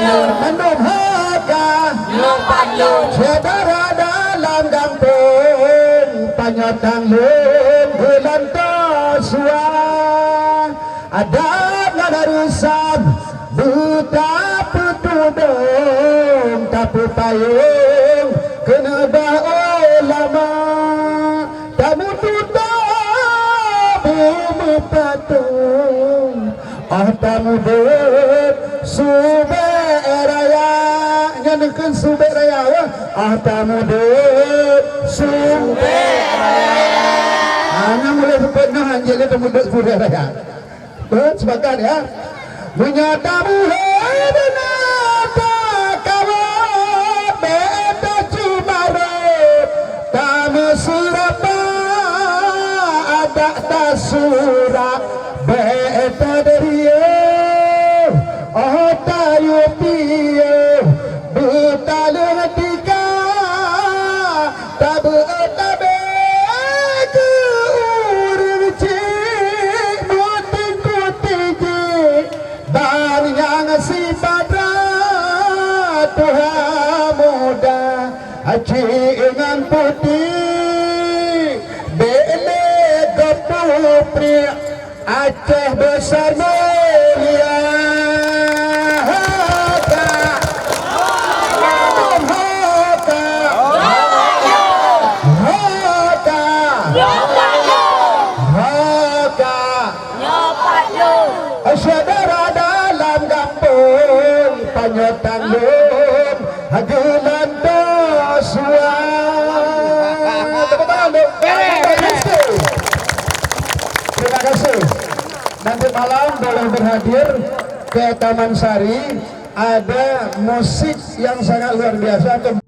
Mendung haka saudara dalam kampung panyotang lun bulan tosua ada ngadarusam buta petudung tapi payung kena ulama tamu tutup bumi patung tamu ber Suberaya nyanyikan Suberaya tamu ber Suberaya hanya mulai pernah jadi tamu ber Suberaya sebagian ya menyatamu benata kawan beta cimarut tamu surapa ada tasura beta deria tayo piyo butalong tika tabu tabe ke urang cik muting kutiji dan yang si padra Tuhan muda cingan putih bele gepupri Aceh besar mulia saudara dalam kampung panyotang lun hagelan dosua terima kasih. Nanti malam boleh berhadir ke Taman Sari, ada musik yang sangat luar biasa.